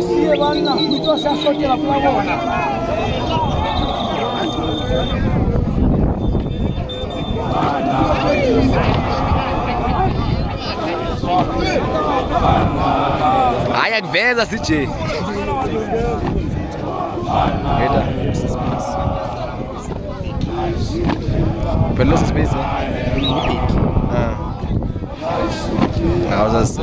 sie bana, mtu asisote la plavo. Haya gveza siche. Eta. Pelo space. Ah, was das?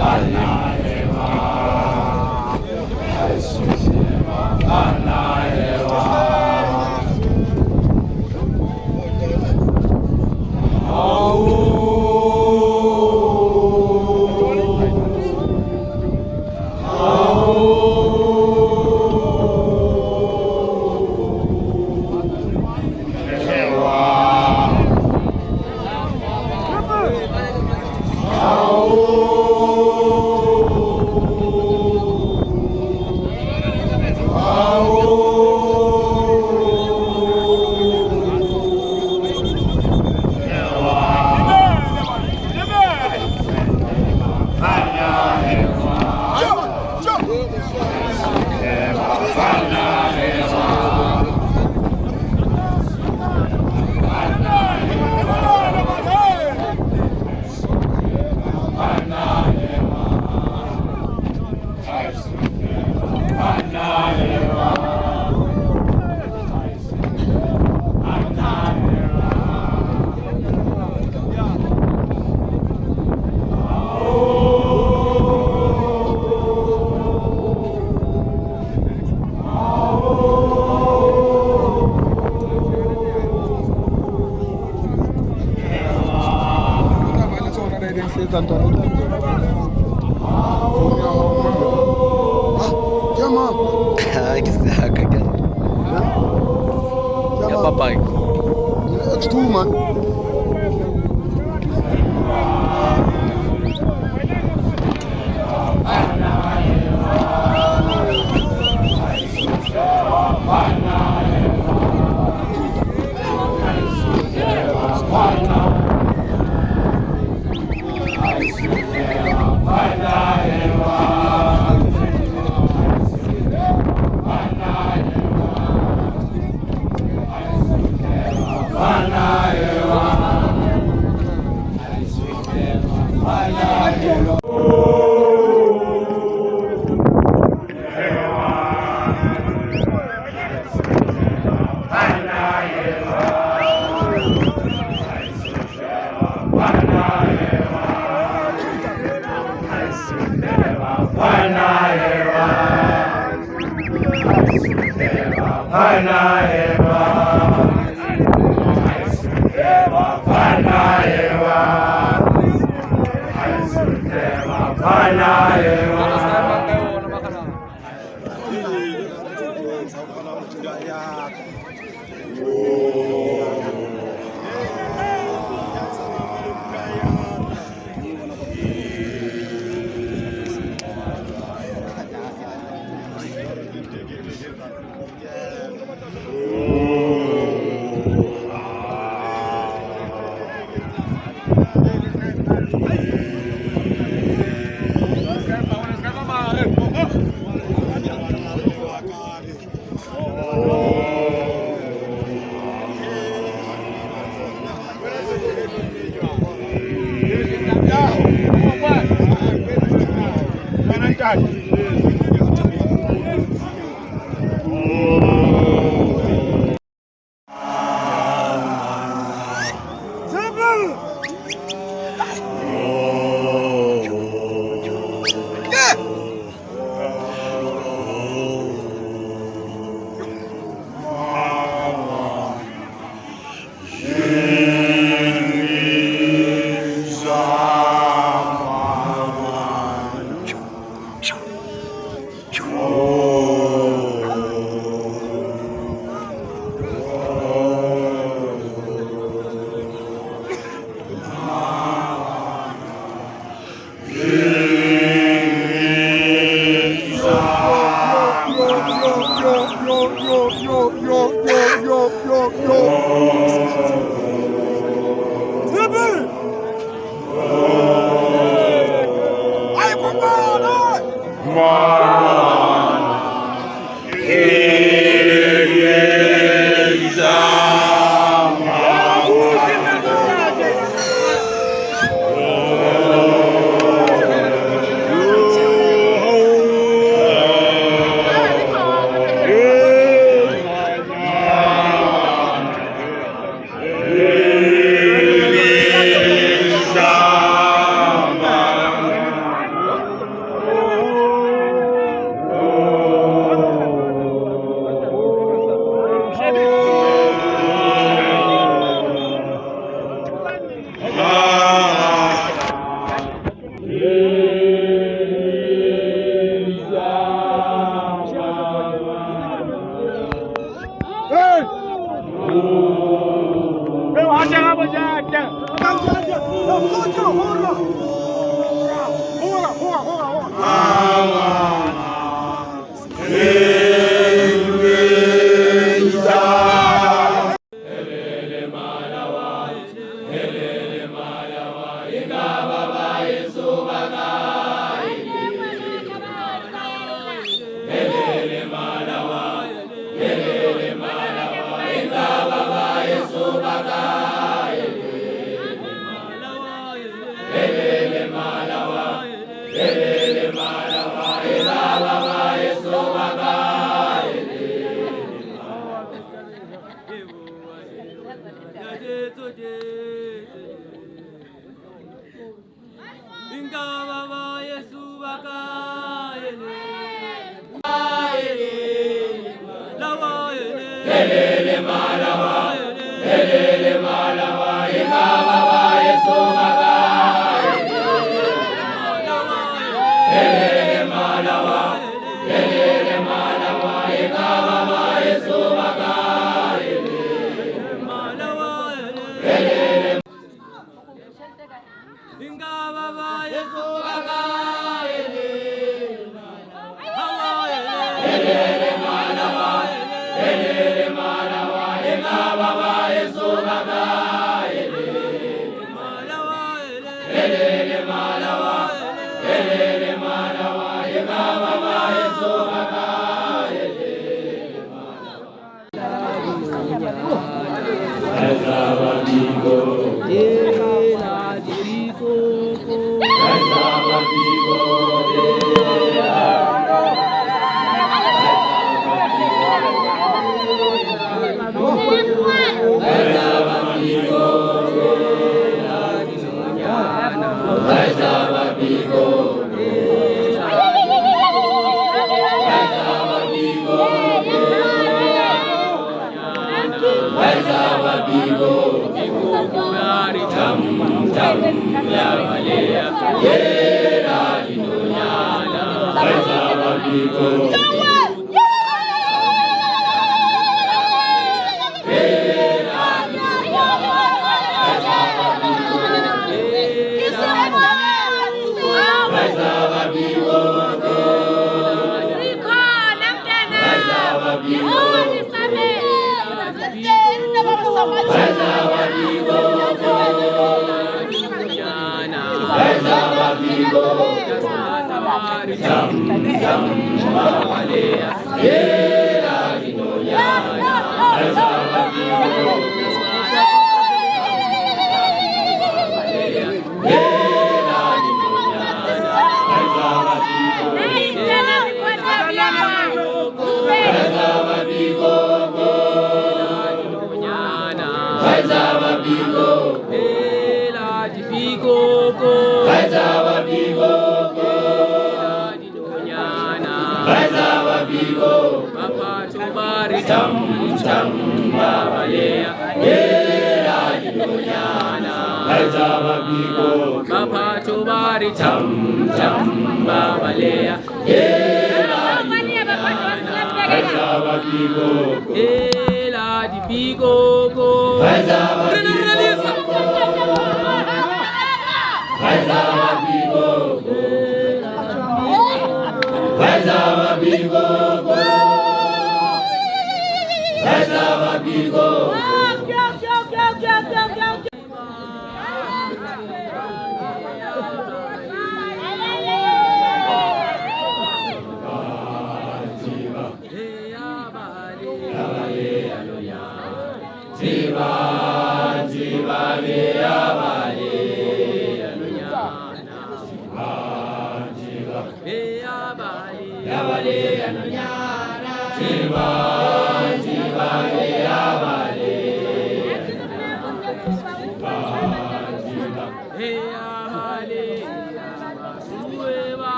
Papai. It's cool, man.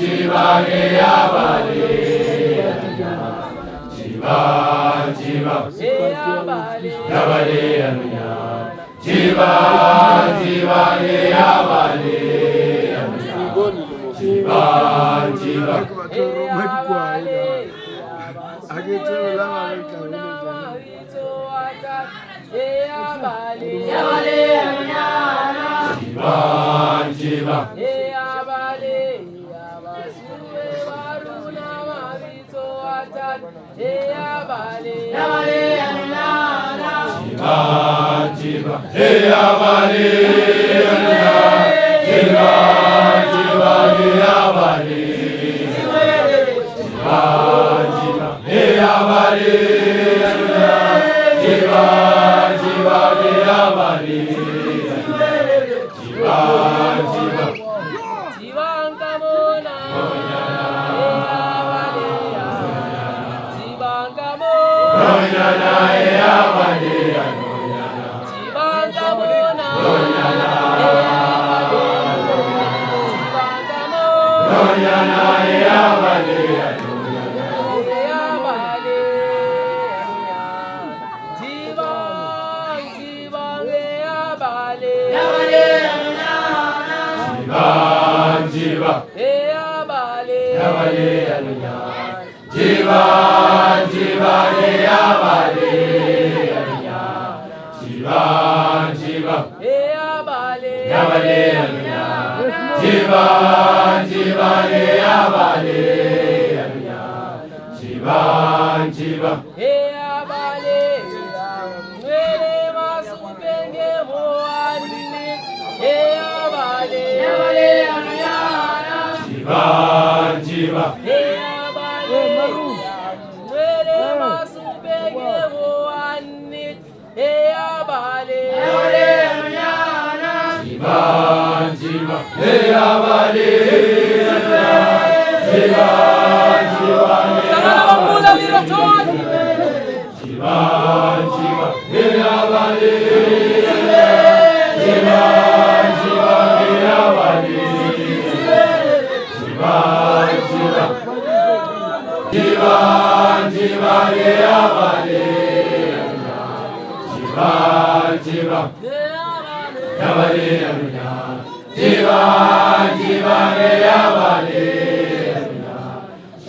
Jiva Jiva jiva yavale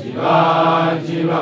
jiva jiva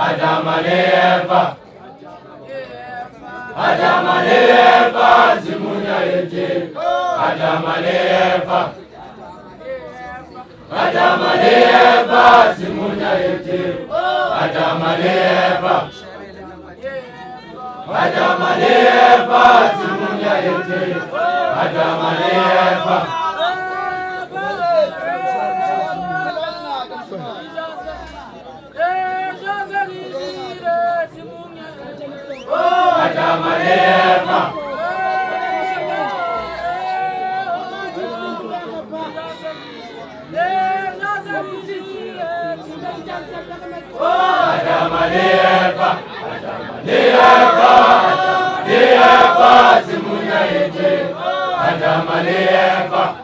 Adamaleva Adamaleva Zimunya Yete Adamaleva Adamaleva Zimunya Yete Adamaleva Adamaleva Zimunya Yete Adamaleva Adamaleva Adamaleva Adamaleva Zimunya Yete Adamaleva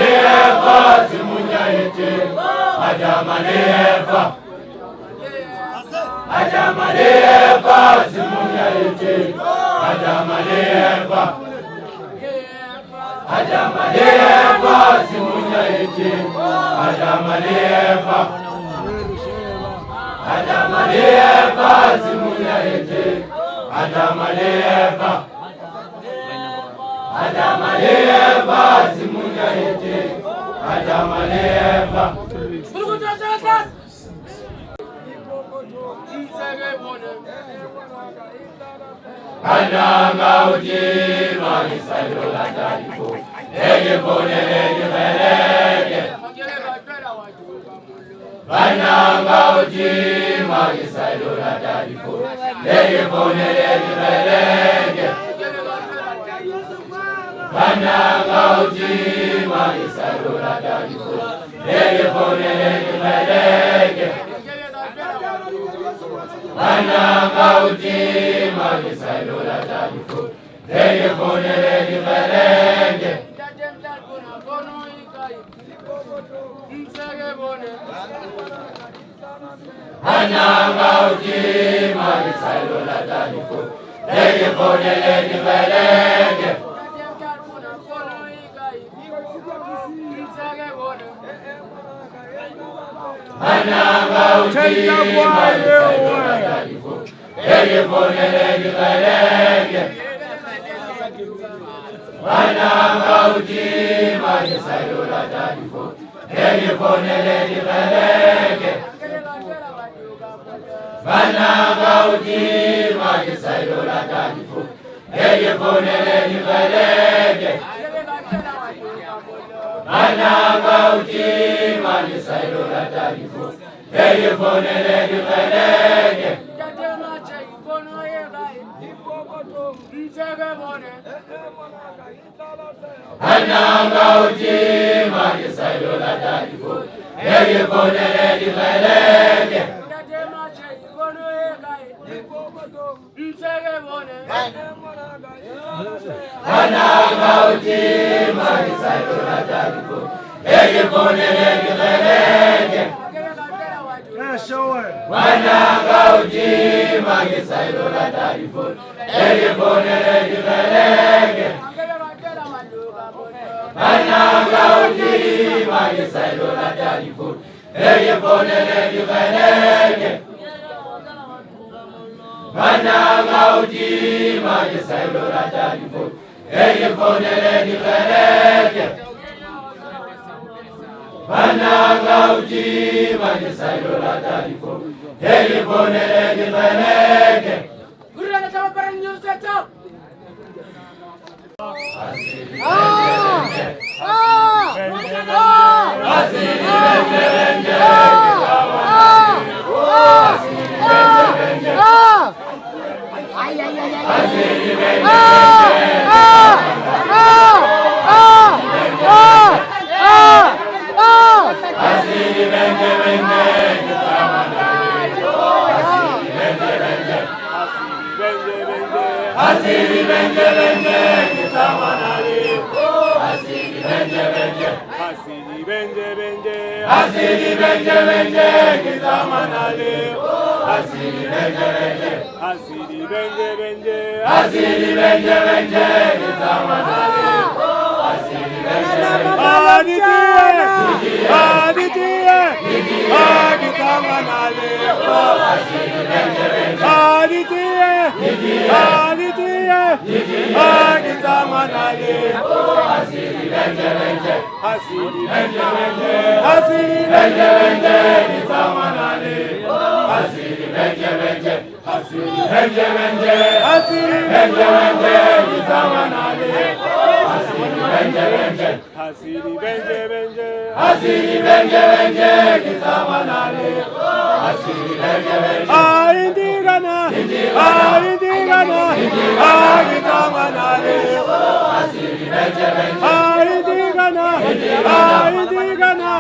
Adamaleva Zimunya Yete Adamaleva Adamaleva Zimunya Yete Adamaleva Adamaleva Zimunya Yete Adamaleva Adamaleva Zimunya Yete Adamaleva Adamaleva Zimunya Yete Adamaleva Ananga ujima Isayola Tarifu Ege pone lege belege Ananga ujima Isayola Tarifu Ege pone lege belege Ananga ujima Isayola Tarifu Ege pone lege belege Ananga ujima Isayola Tarifu Ege pone lege belege Ananga ujima Isayola Tarifu Ege pone lege belege Ananga ujima Isayola Tarifu Ege pone lege belege Ananga ujima Isayola Tarifu Ege pone lege belege Ananga ujima Isayola Tarifu Ege pone lege belege Ananga ujima Isayola Tarifu Ege pone lege belege Ananga ujima Isayola Tarifu Ege pone lege belege Ananga ujima Isayola Tarifu Ege pone lege belege Ananga ujima Isayola Tarifu Ege pone lege belege Ananga ujima Isayola Tarifu Ege pone lege belege Ananga ujima Isayola Tarifu Ege pone lege belege Ananga ujima Isayola Tarifu Ege pone lege belege Asili benje benje kitamanali Asili benje benje Asili benje benje Asili benje benje kitamanali Asili benje benje Asili benje benje Asili benje benje kitamanali Asili benje benje Aditiye Aditiye Kitamanali Agitamanale, Hasiri Benje Benje, Hasiri Benje Benje, Hasiri Benje Benje, Agitamanale, Hasiri Benje Benje, Hasiri Benje Benje, Hasiri Benje Benje, Agitamanale, Hasiri Benje Benje, Hasiri Benje Benje, Hasiri Benje Benje, Agitamanale, Hasiri Benje Benje, Indigana, Indigana, Agitamanale, Hasiri Benje Benje, Indigana, Indigana,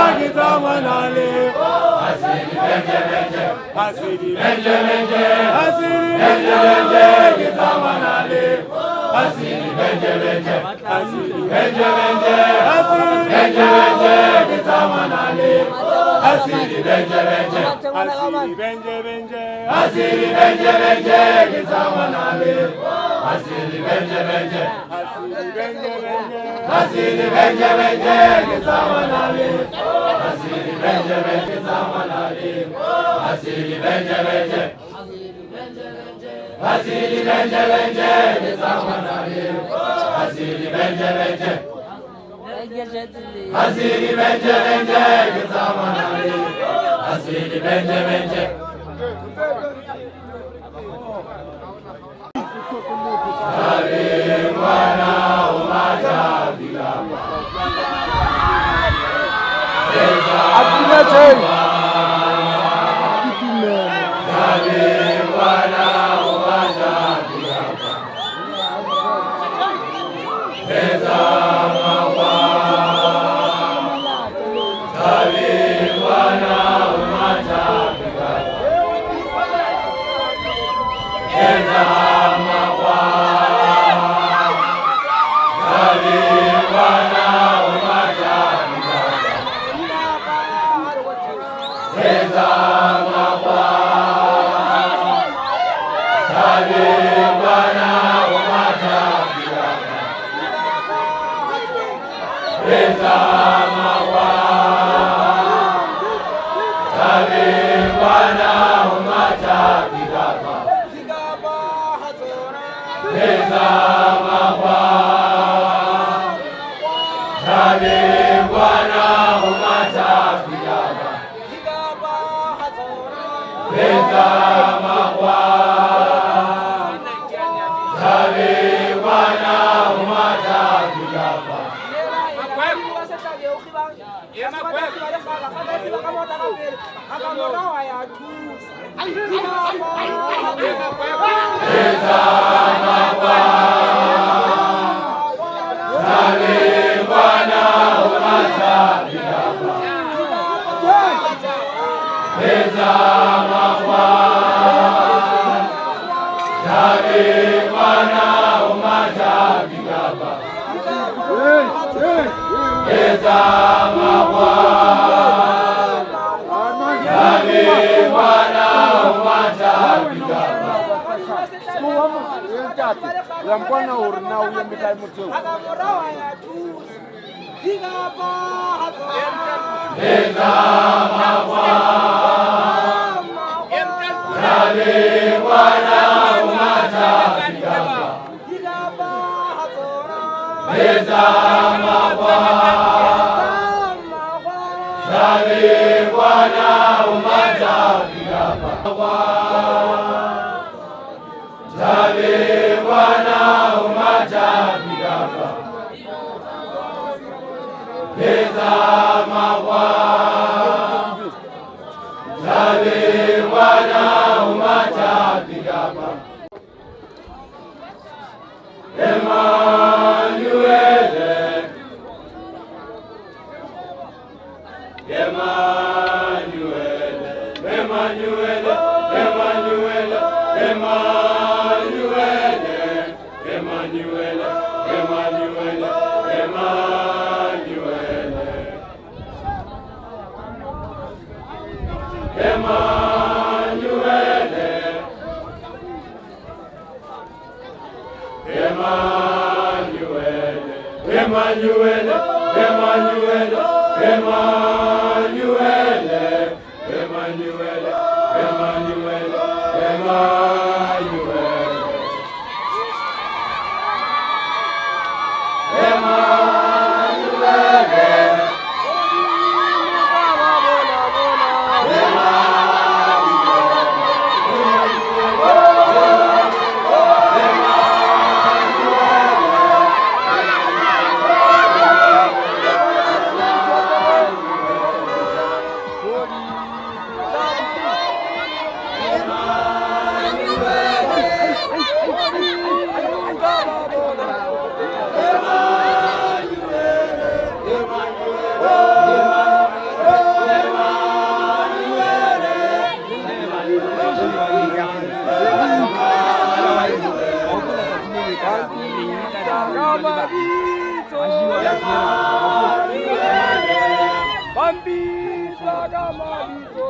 Agitamanale, Hasiri Benje Benje, Hasiri Benje Benje, Hasiri Benje Benje, Agitamanale, Hasiri Benje Benje, Hasiri Benje Benje, Hasiri Benje Benje, Agitamanale, Hasiri Benje Benje, Hasiri Benje Benje, Hasiri Benje Benje, Agitamanale, Hasiri Benje Benje, Hasiri Benje Benje, Hasiri Benje Benje, Agitamanale, Hasiri Benje Benje, Agitamanale, Hasiri Benje Benje, Hasiri Benje Benje, Agitamanale, Hasiri Benje Benje, Hasiri Benje Benje, Agitamanale, Hasiri Benje Benje. Wana umata vigamba. Akuna chai. Wana umata vigamba. Eza mawa. Wana umata vigamba. Eza mawa. malizo Bambisa da malizo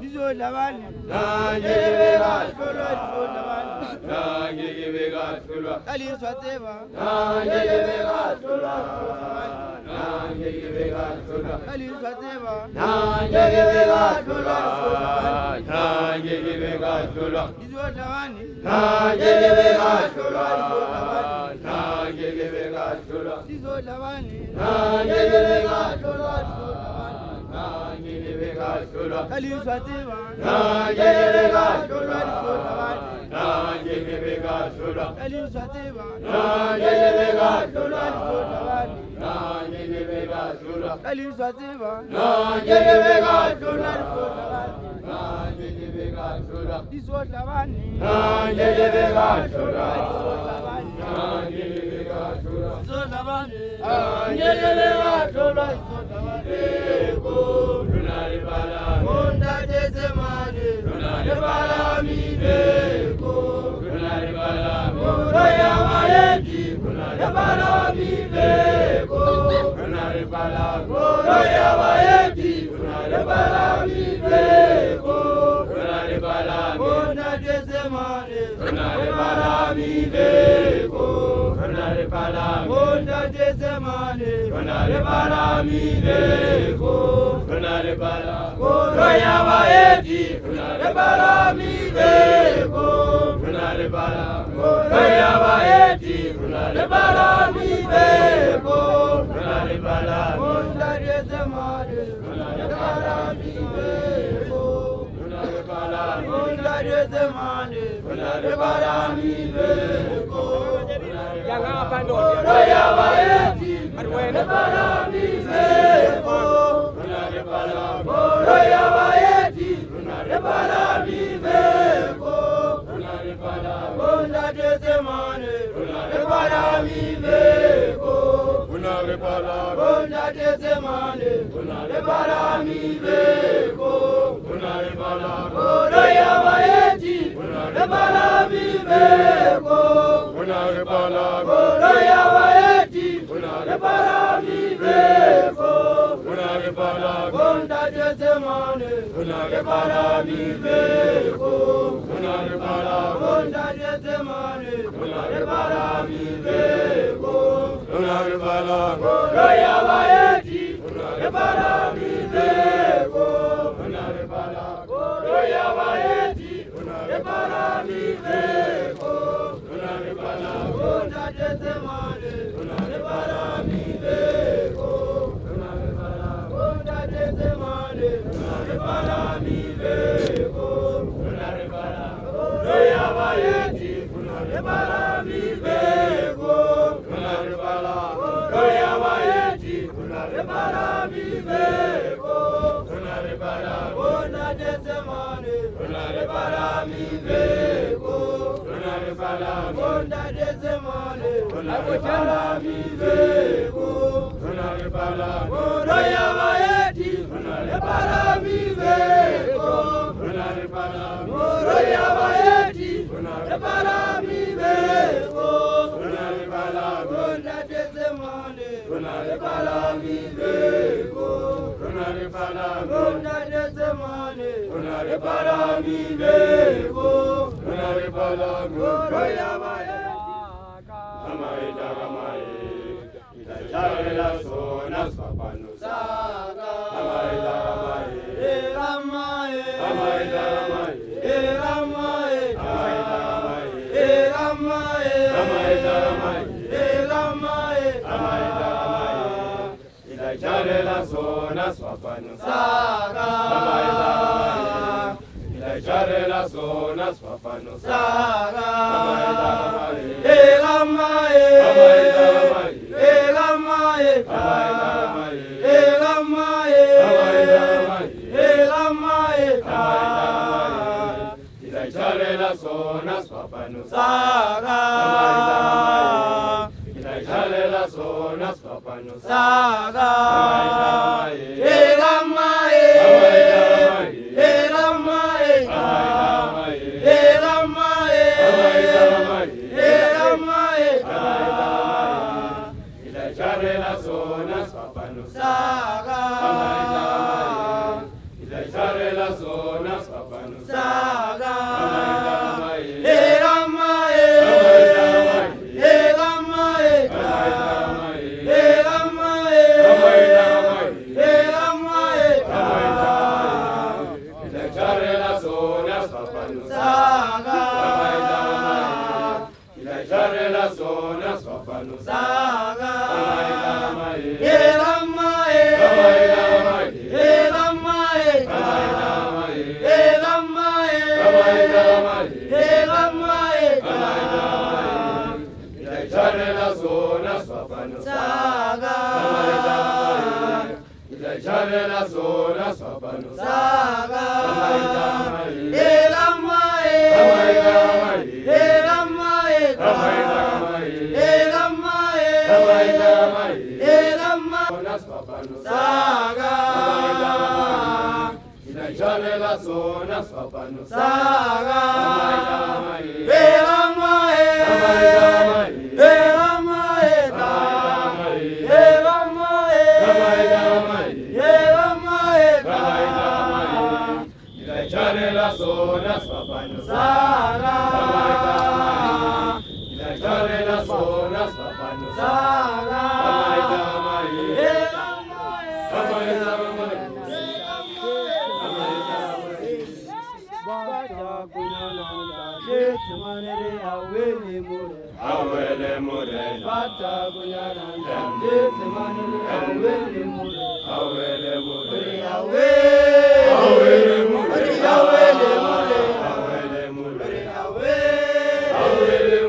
Nizodlabani Kaliswa Teva Kaliswa Teva Nizodlabani Nizodlabani Kaliswa Teva Kaliswa Teva Kaliswa Teva Nizodlabani swapano Saga. Ilajarela sona swapano Saga. Kamaidamae Elamae. Kamaidamae Elamae. Kamaidamae Elamae. Kamaidamae Elamae. Ilajarela sona swapano Saga. Ilajarela sona swapano Saga. Kamaidamae Elamae. Kamaidamae Elamae. Kamaidamae Elamae. Kamaidamae Elamae. Sona swapano Saga. Ilajarela sona swapano Saga. Kamaidamae Elamae. Kamaidamae Elamae. Elamae. Kamaidamae Elamae. Ilajarela sona swapano Saga. Ilajarela sona swapano Saga. Kamaidamae Elamae. Kamaidamae Awele murena Awele murena Awele murena Awele murena Awele murena Awele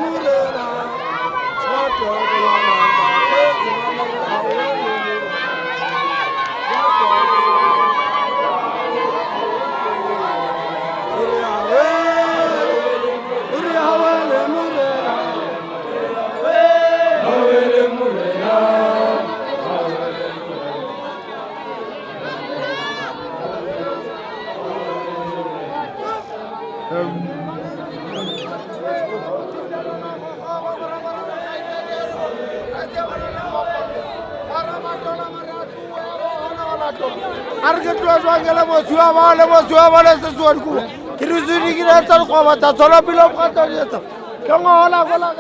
murena Arketua zwangela mosua bale se suan ku. Kiruzuri kireta kwa bata sola bilo kata yeta. Kama hola hola.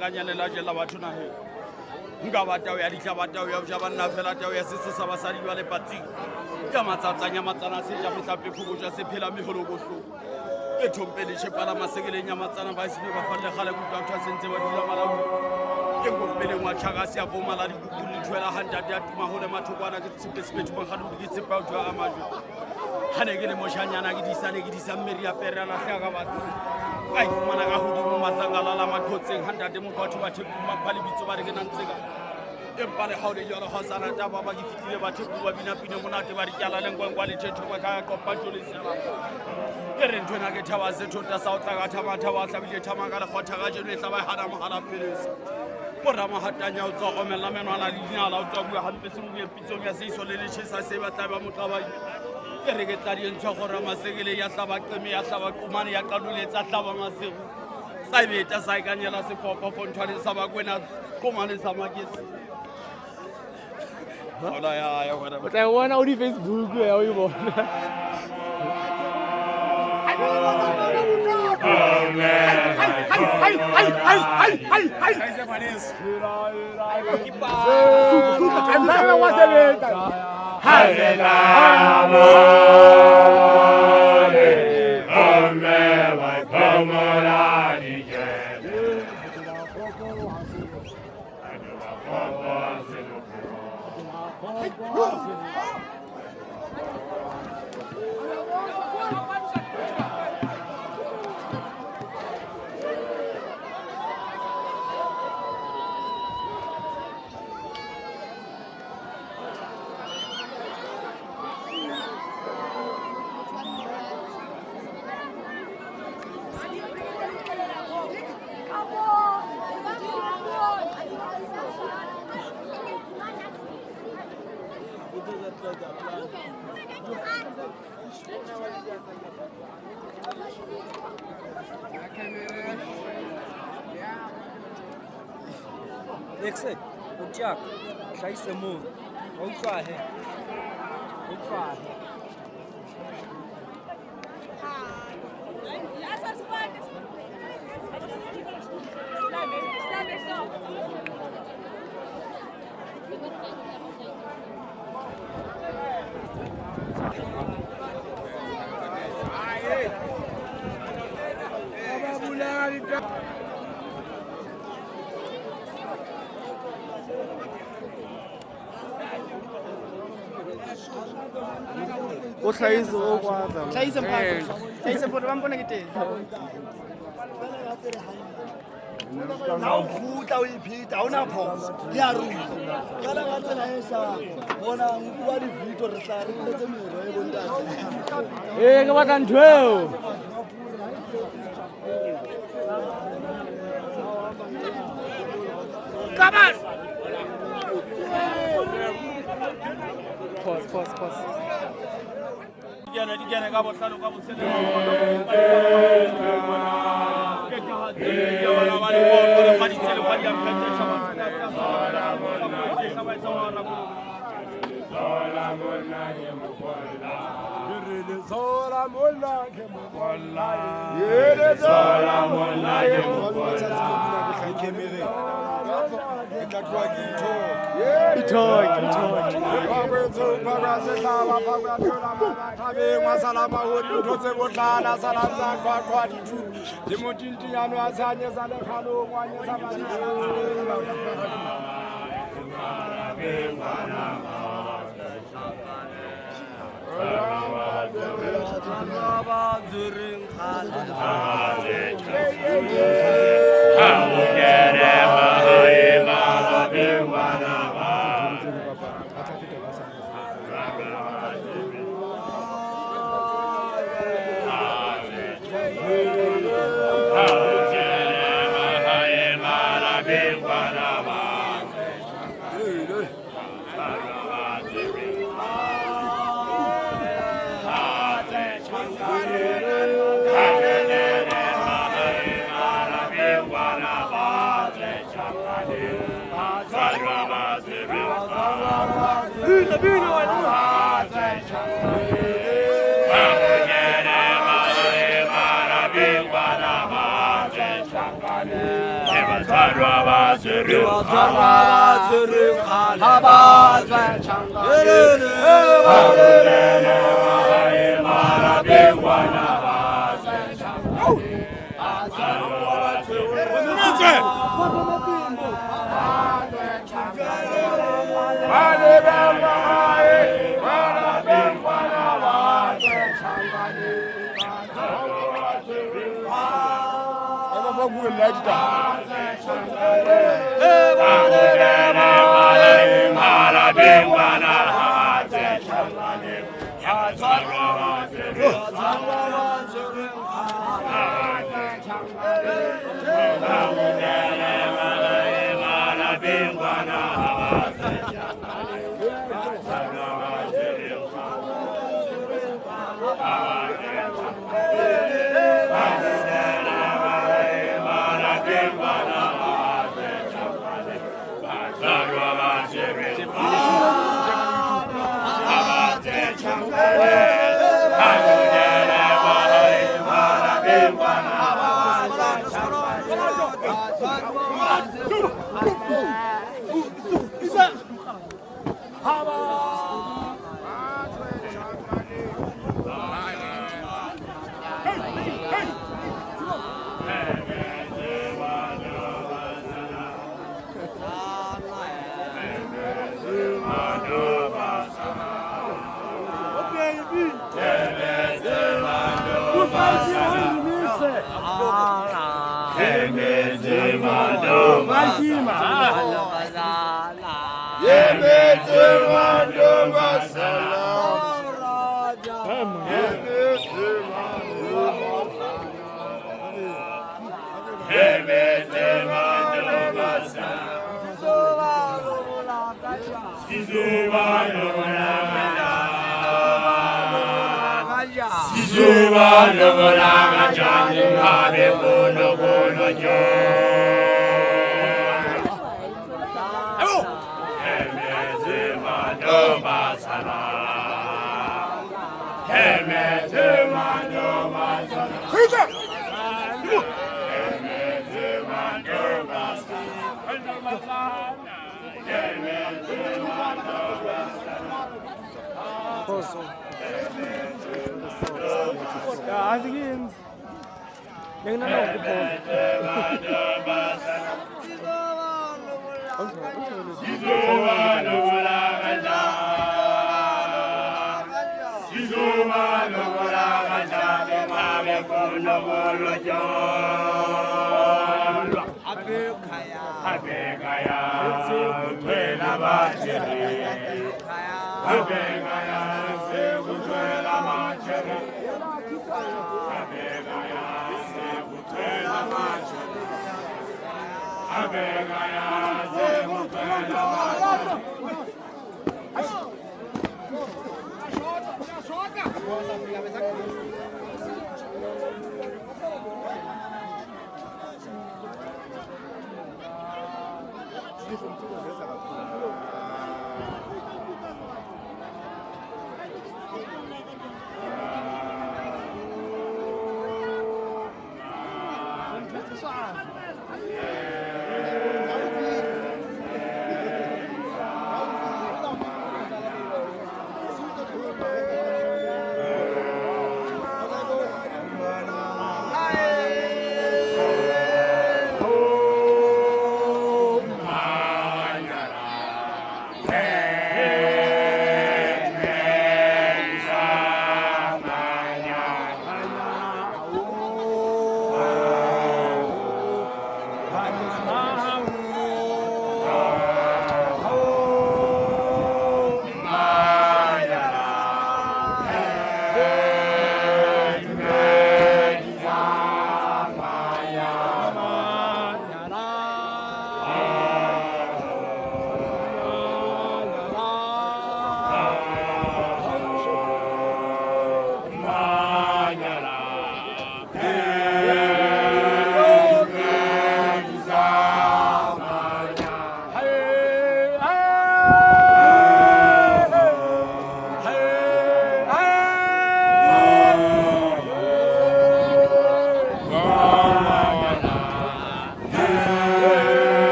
Nganyane la jela batho na he nka batao ya dihlabatao ya ja banna fela tao ya sese sa basadi ba le patsing ya matsatsanya matsana se ja motlape phobotsa se phela meholo botlo e thompele tshepala masekeleng ya matsana ba sine ba falle gale go twa sentse ba dula malawu e kopele ngwa tshaka se a boma la dikuku le thwela handate ya tuma hole mathokwana ke tshepe sepetu ba galo di tsepa o jwa amajo hane ke le moshanyana ke di mmeri ya pere la hlaga batho ai fumana ka hodimo mahlangala la mathotseng handate mo batho ba thekuma ba le bitso ba re ke nantseka empa le haole jalo ha sana taba ba ke fitile ba thekuma bina pina monate ba di kyala le ngwangwa le thetho ba ka kopa jole sela e re ntwena ke thaba se thota sa o tla ka thaba thaba hlabile thama ka le khotha ga jeno e hlaba hana mohala pelesa bora mahatanya o tswa omela menwana le dinala o tswa bua hampe se mo bue pitsong ya se iso le tshesa se ba tla ba moqabai ke re ke tla di ntshwa gore masekele ya hlaba qeme ya hlaba qumane ya qaluletsa hlaba masego sa ibeta sa ikanyela sepopo fontwane sa ba kwena qumane sa makesi hola ya wena o tla bona o di Facebook ya o e bona Amen. Ekse, uçak, şey semu, uçağı, uçağı. O hlahise o kwanza. Hlahise mpho ba mpona ke teng. Na o khutla o ipheta ha ona phoso ke a ruta kala ka tsela e sa bona nkuwa di video re tla re letse mero e bontate Ke batla ntho eo. Pause. Di kene ka botlhano ka botshelo. Changane,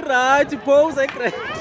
Right, pose, I creio.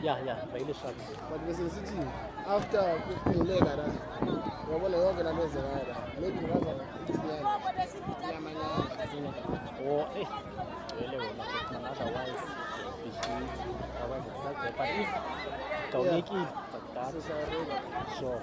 Yeah, pहिले shot. But city after kulega la. Wabona yonke la meza la. Maybe ngaza Oh, really otherwise but if don't make it like that, sure.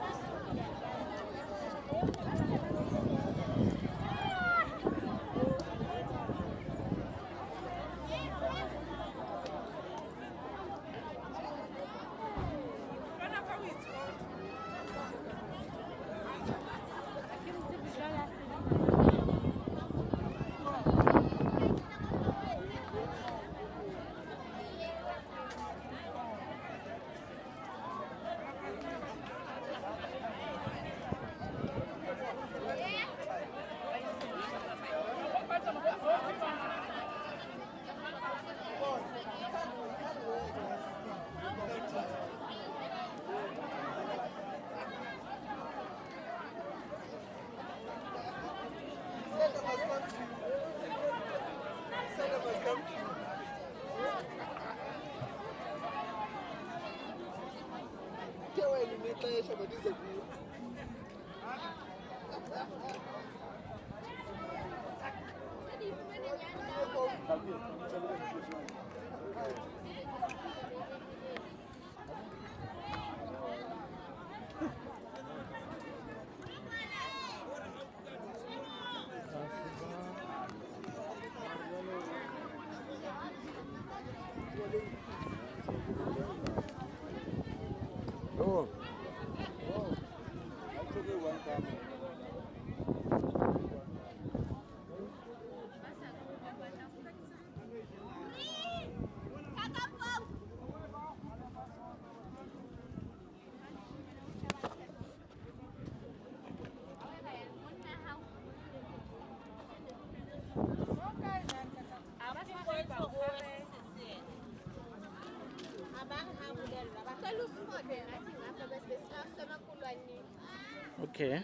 Okay.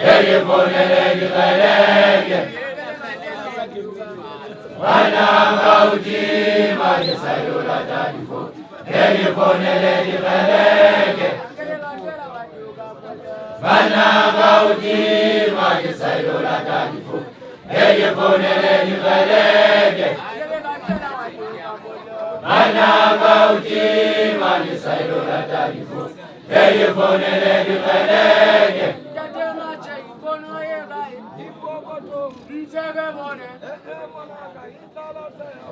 Eyifonele ngiqeleke Bananga ujima ngisayula dadifo Eyifonele ngiqeleke Bananga ujima ngisayula dadifo Eyifonele ngiqeleke Bananga ujima ngisayula dadifo Eyifonele ngiqeleke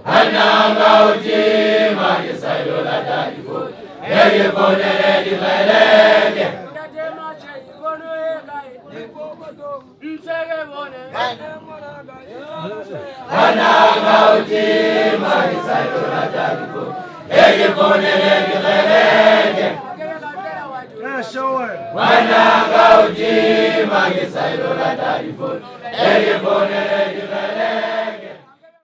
Ananga ujima ngisayula dadifo Eyifonele ngiqeleke Ananga ujima ngisayula dadifo Eyifonele ngiqeleke Wananga ujima ngisayula dadifo Eyifonele ngiqeleke